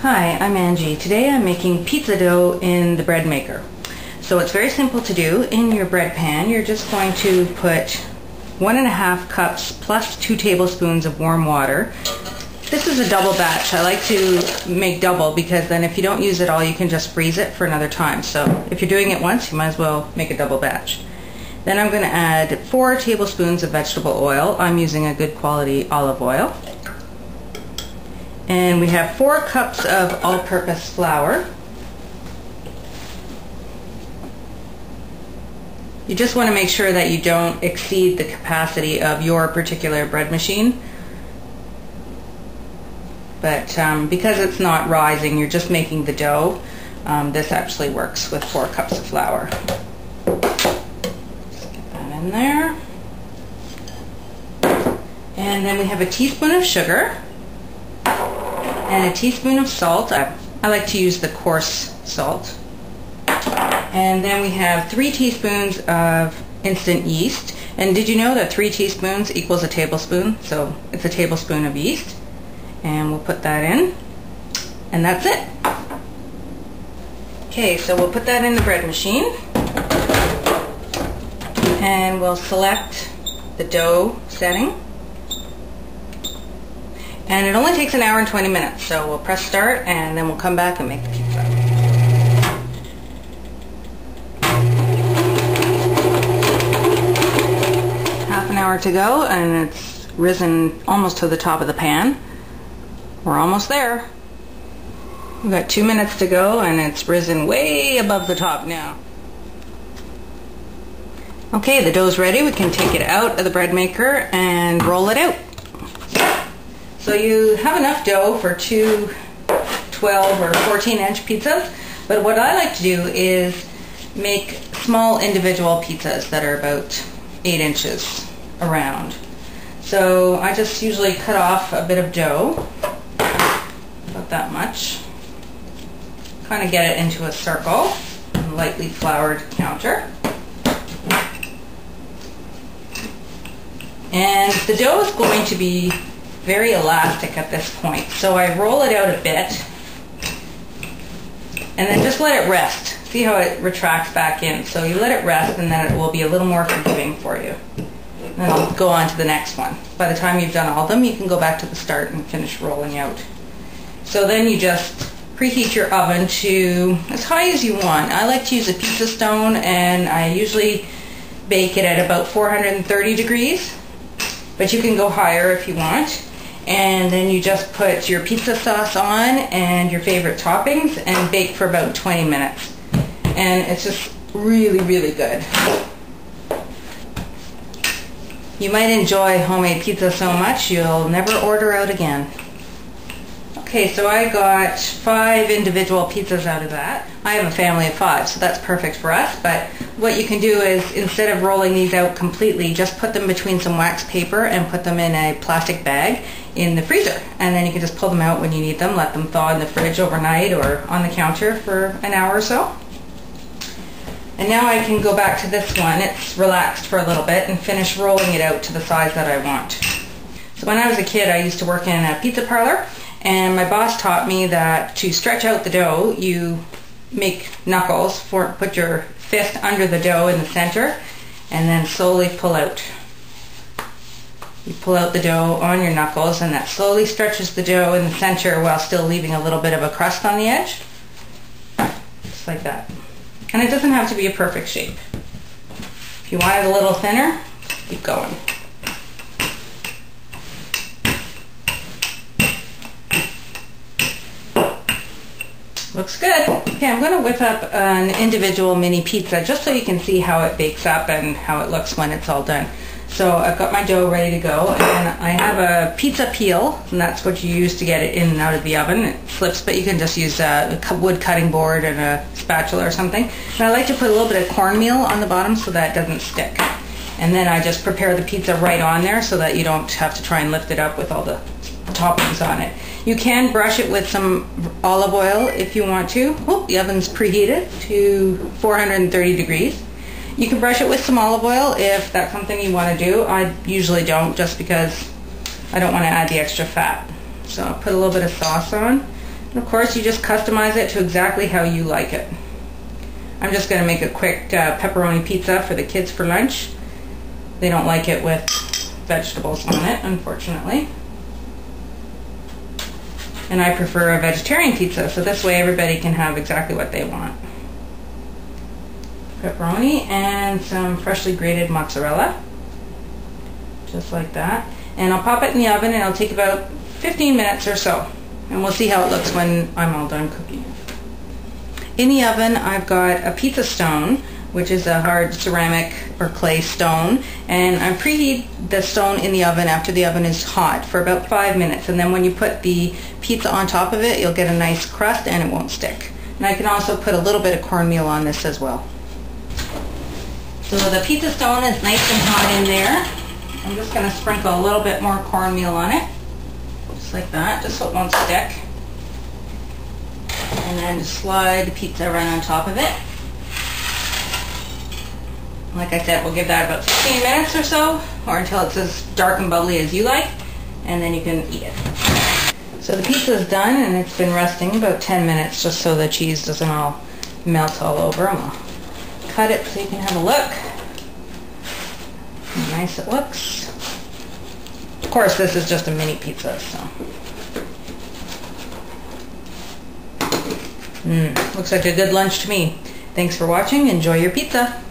Hi, I'm Angie. Today I'm making pizza dough in the bread maker. So it's very simple to do. In your bread pan, you're just going to put 1.5 cups plus 2 tablespoons of warm water. This is a double batch. I like to make double because then if you don't use it all, you can just freeze it for another time. So if you're doing it once, you might as well make a double batch. Then I'm going to add 4 tablespoons of vegetable oil. I'm using a good quality olive oil. And we have 4 cups of all-purpose flour. You just want to make sure that you don't exceed the capacity of your particular bread machine. But because it's not rising, you're just making the dough, this actually works with 4 cups of flour. Just get that in there. And then we have a teaspoon of sugar and a teaspoon of salt. I like to use the coarse salt. And then we have 3 teaspoons of instant yeast. And did you know that 3 teaspoons equals a tablespoon? So it's a tablespoon of yeast. And we'll put that in. And that's it. Okay, so we'll put that in the bread machine. And we'll select the dough setting. And it only takes 1 hour and 20 minutes. So we'll press start and then we'll come back and make the pizza. Half an hour to go and it's risen almost to the top of the pan. We're almost there. We've got 2 minutes to go and it's risen way above the top now. Okay, the dough's ready. We can take it out of the bread maker and roll it out. So you have enough dough for 2 12 or 14-inch pizzas, but what I like to do is make small individual pizzas that are about 8 inches around. So I just usually cut off a bit of dough, about that much, kind of get it into a circle, and lightly floured counter. And the dough is going to be very elastic at this point, so I roll it out a bit and then just let it rest. See how it retracts back in? So you let it rest and then it will be a little more forgiving for you. Then I'll go on to the next one. By the time you've done all of them, you can go back to the start and finish rolling out. So then you just preheat your oven to as high as you want. I like to use a pizza stone and I usually bake it at about 430 degrees, but you can go higher if you want. And then you just put your pizza sauce on and your favorite toppings and bake for about 20 minutes. And it's just really, really good. You might enjoy homemade pizza so much you'll never order out again. Okay, so I got 5 individual pizzas out of that. I have a family of 5, so that's perfect for us. But what you can do is, instead of rolling these out completely, just put them between some wax paper and put them in a plastic bag in the freezer. And then you can just pull them out when you need them, let them thaw in the fridge overnight or on the counter for an hour or so. And now I can go back to this one. It's relaxed for a little bit and finish rolling it out to the size that I want. So when I was a kid, I used to work in a pizza parlor. And my boss taught me that to stretch out the dough, you make knuckles, put your fist under the dough in the center, and then slowly pull out. You pull out the dough on your knuckles, and that slowly stretches the dough in the center while still leaving a little bit of a crust on the edge. Just like that. And it doesn't have to be a perfect shape. If you want it a little thinner, keep going. Looks good. Okay, I'm going to whip up an individual mini pizza just so you can see how it bakes up and how it looks when it's all done. So I've got my dough ready to go, and I have a pizza peel, and that's what you use to get it in and out of the oven. It flips, but you can just use a wood cutting board and a spatula or something. And I like to put a little bit of cornmeal on the bottom so that it doesn't stick. And then I just prepare the pizza right on there so that you don't have to try and lift it up with all the toppings on it. You can brush it with some olive oil if you want to. Oh, the oven's preheated to 430 degrees. You can brush it with some olive oil if that's something you want to do. I usually don't, just because I don't want to add the extra fat. So I'll put a little bit of sauce on. And of course, you just customize it to exactly how you like it. I'm just going to make a quick pepperoni pizza for the kids for lunch. They don't like it with vegetables on it, unfortunately. And I prefer a vegetarian pizza, so this way everybody can have exactly what they want. Pepperoni and some freshly grated mozzarella. Just like that. And I'll pop it in the oven and it'll take about 15 minutes or so. And we'll see how it looks when I'm all done cooking it. In the oven I've got a pizza stone, which is a hard ceramic or clay stone, and I preheat the stone in the oven after the oven is hot for about 5 minutes, and then when you put the pizza on top of it, you'll get a nice crust and it won't stick. And I can also put a little bit of cornmeal on this as well. So the pizza stone is nice and hot in there. I'm just going to sprinkle a little bit more cornmeal on it, just like that, just so it won't stick. And then just slide the pizza right on top of it. Like I said, we'll give that about 15 minutes or so, or until it's as dark and bubbly as you like, and then you can eat it. So the pizza is done, and it's been resting about 10 minutes just so the cheese doesn't all melt all over. I'm going to cut it so you can have a look. How nice it looks. Of course, this is just a mini pizza, so. Looks like a good lunch to me. Thanks for watching. Enjoy your pizza.